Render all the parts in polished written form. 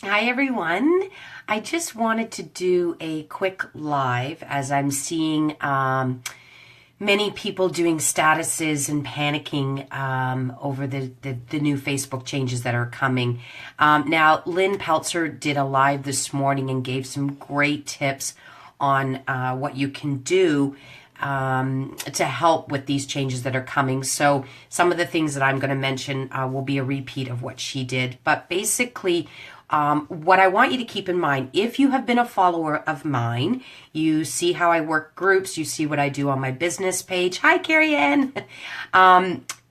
Hi, everyone. I just wanted to do a quick live as I'm seeing many people doing statuses and panicking over the new Facebook changes that are coming. Now, Lynn Peltzer did a live this morning and gave some great tips on what you can do to help with these changes that are coming. So some of the things that I'm going to mention will be a repeat of what she did. But basically, what I want you to keep in mind, if you have been a follower of mine, you see how I work groups, you see what I do on my business page. Hi, Carrie Ann.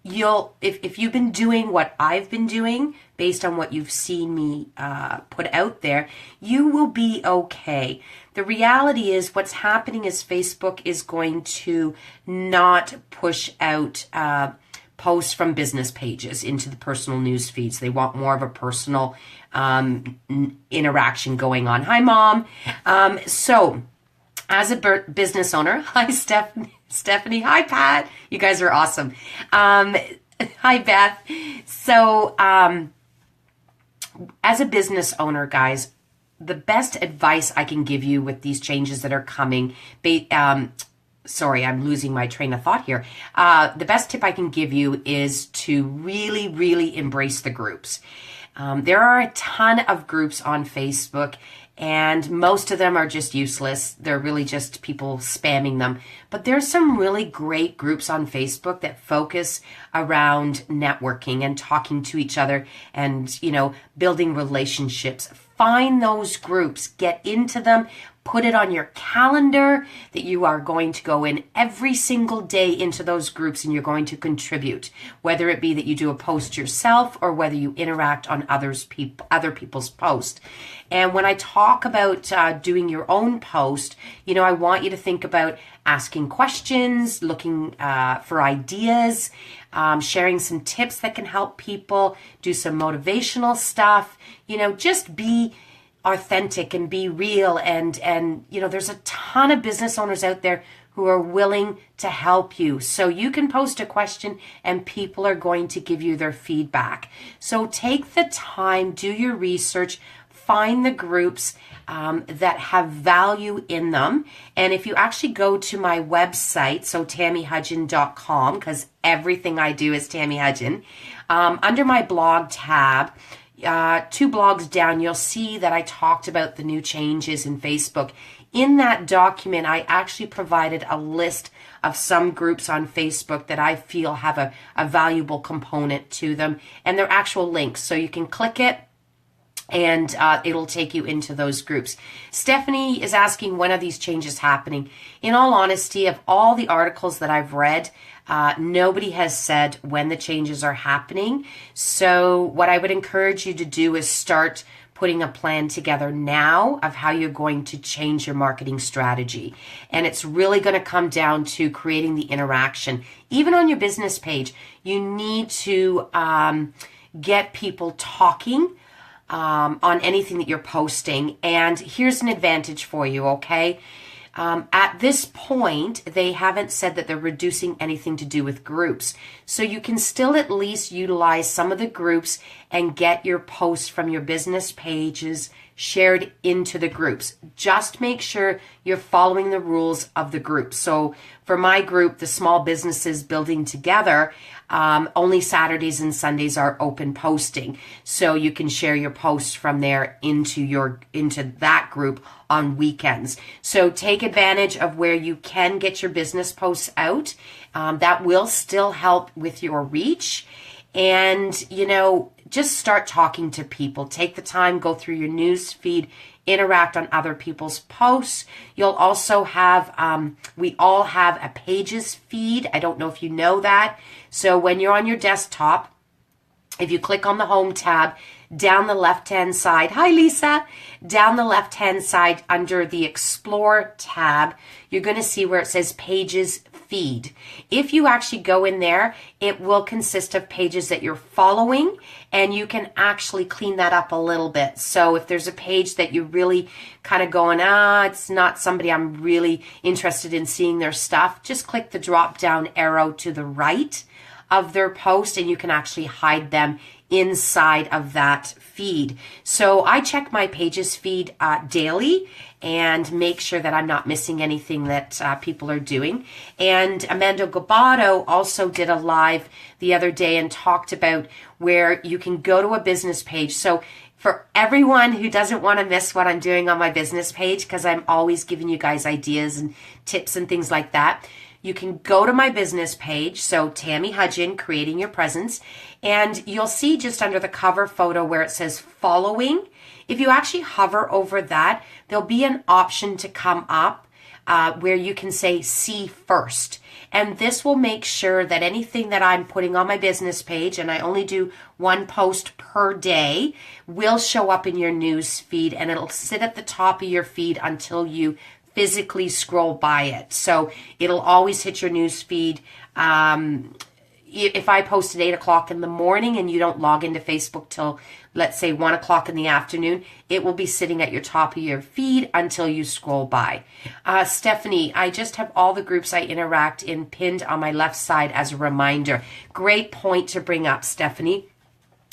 If you've been doing what I've been doing based on what you've seen me put out there, you will be okay. The reality is what's happening is Facebook is going to not push out posts from business pages into the personal news feeds. They want more of a personal interaction going on. Hi, Mom. So as a business owner, hi, Stephanie. Hi, Pat. You guys are awesome. Hi, Beth. So as a business owner, guys, the best advice I can give you with these changes that are coming, sorry, I'm losing my train of thought here. The best tip I can give you is to really, really embrace the groups. There are a ton of groups on Facebook, and most of them are just useless. They're really just people spamming them. But there's some really great groups on Facebook that focus around networking and talking to each other and, building relationships. Find those groups, get into them, put it on your calendar that you are going to go in every single day into those groups and you're going to contribute, whether it be that you do a post yourself or whether you interact on other people's posts. And when I talk about doing your own post, I want you to think about asking questions, looking for ideas, sharing some tips that can help people, do some motivational stuff, just be authentic and be real. And there's a ton of business owners out there who are willing to help you. So you can post a question and people are going to give you their feedback. So take the time, do your research, find the groups that have value in them. And if you actually go to my website, so tammyhudgen.com, because everything I do is Tammy Hudgen, under my blog tab, 2 blogs down, you'll see that I talked about the new changes in Facebook. In that document, I actually provided a list of some groups on Facebook that I feel have a valuable component to them, and they're actual links. So you can click it and it'll take you into those groups. Stephanie is asking, when are these changes happening? In all honesty, of all the articles that I've read, nobody has said when the changes are happening. So what I would encourage you to do is start putting a plan together now of how you're going to change your marketing strategy. And it's really going to come down to creating the interaction. Even on your business page, you need to get people talking on anything that you're posting. And here's an advantage for you, okay? At this point, they haven't said that they're reducing anything to do with groups. So you can still at least utilize some of the groups and get your posts from your business pages shared into the groups. Just make sure you're following the rules of the group. So for my group, the Small Businesses Building Together, only Saturdays and Sundays are open posting. So you can share your posts from there into that group on weekends. So take advantage of where you can get your business posts out. That will still help with your reach. And, just start talking to people. Take the time, go through your news feed, interact on other people's posts. You'll also have, we all have a pages feed. I don't know if you know that. So when you're on your desktop, if you click on the home tab, down the left-hand side, hi Lisa, down the left-hand side under the Explore tab, you're going to see where it says Pages Feed. If you actually go in there, it will consist of pages that you're following, and you can actually clean that up a little bit. So if there's a page that you're really kind of going, it's not somebody I'm really interested in seeing their stuff, just click the drop-down arrow to the right of their post, and you can actually hide them inside of that feed. So I check my pages feed daily and make sure that I'm not missing anything that people are doing. And Amanda Gabato also did a live the other day and talked about where you can go to a business page. So for everyone who doesn't want to miss what I'm doing on my business page, because I'm always giving you guys ideas and tips and things like that, you can go to my business page, so Tammy Hudgen, Creating Your Presence, and you'll see just under the cover photo where it says following. If you actually hover over that, there'll be an option to come up where you can say see first. And this will make sure that anything that I'm putting on my business page, and I only do one post per day, will show up in your news feed, and it'll sit at the top of your feed until you physically scroll by it. So it'll always hit your news feed. If I post at 8 o'clock in the morning and you don't log into Facebook till, let's say, 1 o'clock in the afternoon, it will be sitting at your top of your feed until you scroll by. Stephanie, I just have all the groups I interact in pinned on my left side as a reminder. Great point to bring up, Stephanie.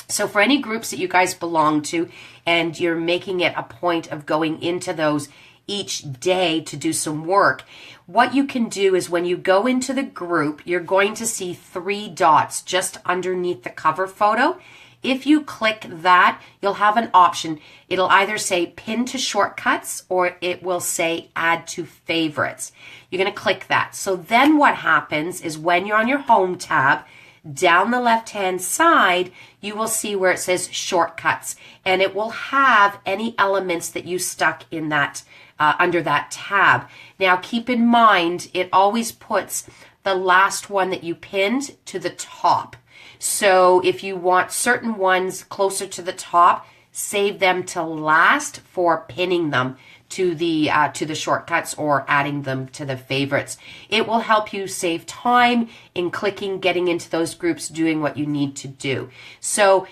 So for any groups that you guys belong to and you're making it a point of going into those each day to do some work, what you can do is when you go into the group, you're going to see 3 dots just underneath the cover photo. If you click that, you'll have an option. It'll either say pin to shortcuts or it will say add to favorites. You're going to click that. So then what happens is when you're on your home tab, down the left-hand side, you will see where it says shortcuts, and it will have any elements that you stuck in that under that tab. Now, keep in mind, it always puts the last one that you pinned to the top. So if you want certain ones closer to the top, save them to last for pinning them to the shortcuts or adding them to the favorites. It will help you save time in clicking, getting into those groups, doing what you need to do. So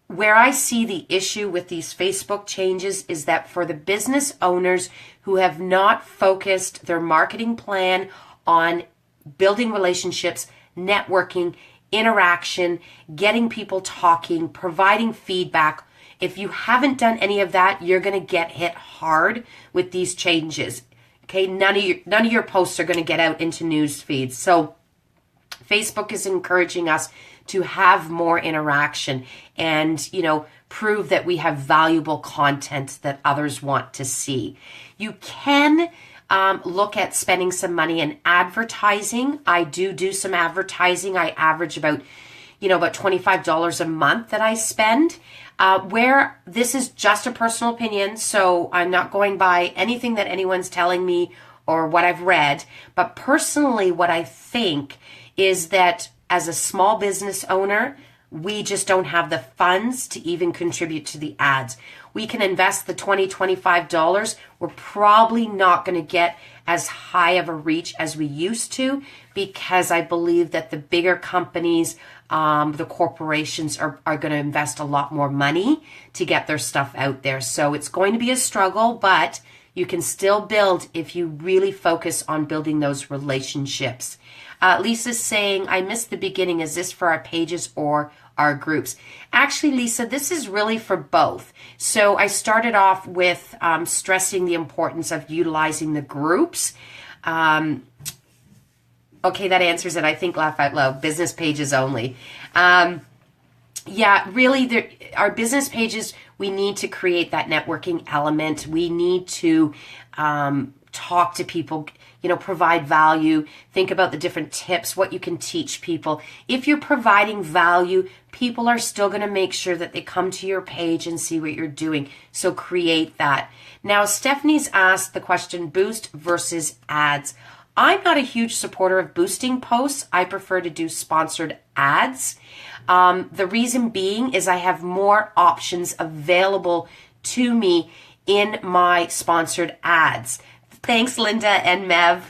where I see the issue with these Facebook changes is that for the business owners who have not focused their marketing plan on building relationships, networking, interaction, getting people talking, providing feedback, if you haven't done any of that, you're going to get hit hard with these changes. Okay, none of your posts are going to get out into news feeds. So Facebook is encouraging us to have more interaction and, prove that we have valuable content that others want to see. You can look at spending some money in advertising. I do some advertising. I average about $25 a month that I spend. Where this is just a personal opinion, so I'm not going by anything that anyone's telling me or what I've read, but personally what I think is that as a small business owner, we just don't have the funds to even contribute to the ads. We can invest the $20, $25. We're probably not going to get as high of a reach as we used to, because I believe that the bigger companies, the corporations are going to invest a lot more money to get their stuff out there. So it's going to be a struggle, but you can still build if you really focus on building those relationships. Lisa's saying, I missed the beginning. Is this for our pages or our groups? Actually, Lisa, this is really for both. So I started off with stressing the importance of utilizing the groups. Okay, that answers it. I think laugh out loud. Business pages only. Yeah, really, our business pages, we need to create that networking element. We need to talk to people, provide value, think about the different tips, what you can teach people. If you're providing value, people are still going to make sure that they come to your page and see what you're doing. So create that. Now, Stephanie's asked the question, boost versus ads. I'm not a huge supporter of boosting posts. I prefer to do sponsored ads. The reason being is I have more options available to me in my sponsored ads. Thanks, Linda and Mev.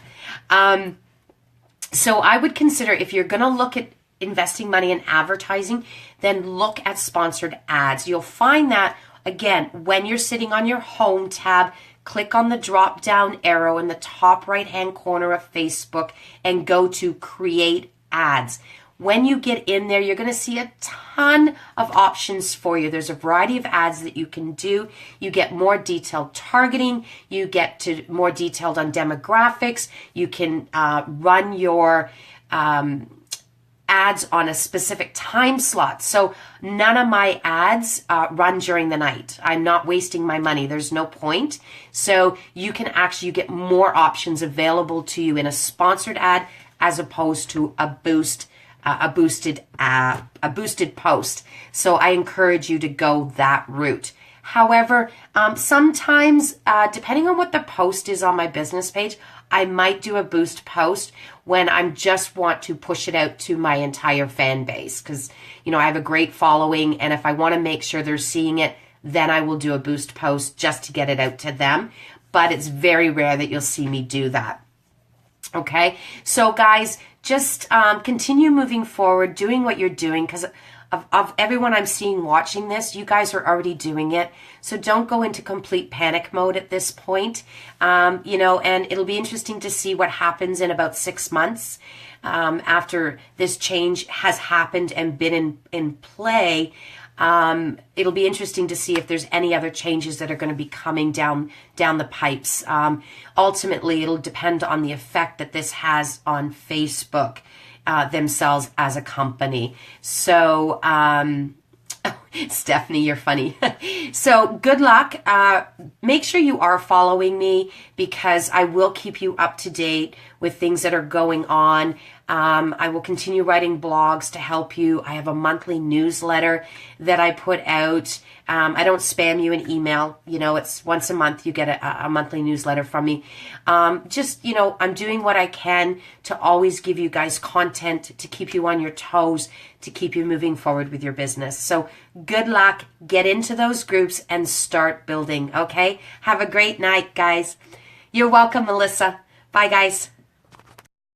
So I would consider, if you're going to look at investing money in advertising, then look at sponsored ads. You'll find that, again, when you're sitting on your home tab, click on the drop down arrow in the top right hand corner of Facebook and go to create ads. When you get in there, you're going to see a ton of options for you. There's a variety of ads that you can do. You get more detailed targeting. You get to more detailed on demographics. You can run your ads on a specific time slot. So none of my ads run during the night. I'm not wasting my money. There's no point. So you can actually get more options available to you in a sponsored ad as opposed to a boosted post. So I encourage you to go that route. However, sometimes, depending on what the post is on my business page, I might do a boost post when I just want to push it out to my entire fan base. Because, I have a great following, and if I want to make sure they're seeing it, then I will do a boost post just to get it out to them. But it's very rare that you'll see me do that. Okay, so guys, just continue moving forward, doing what you're doing, because of everyone I'm seeing watching this, you guys are already doing it. So don't go into complete panic mode at this point. And it'll be interesting to see what happens in about 6 months after this change has happened and been in play. It'll be interesting to see if there's any other changes that are going to be coming down the pipes. Ultimately, it'll depend on the effect that this has on Facebook themselves as a company. So, Stephanie, you're funny. So good luck. Make sure you are following me, because I will keep you up to date with things that are going on. I will continue writing blogs to help you. I have a monthly newsletter that I put out. I don't spam you an email. It's once a month you get a monthly newsletter from me. I'm doing what I can to always give you guys content to keep you on your toes, to keep you moving forward with your business. So good luck. Get into those groups and start building, okay? Have a great night, guys. You're welcome, Melissa. Bye, guys.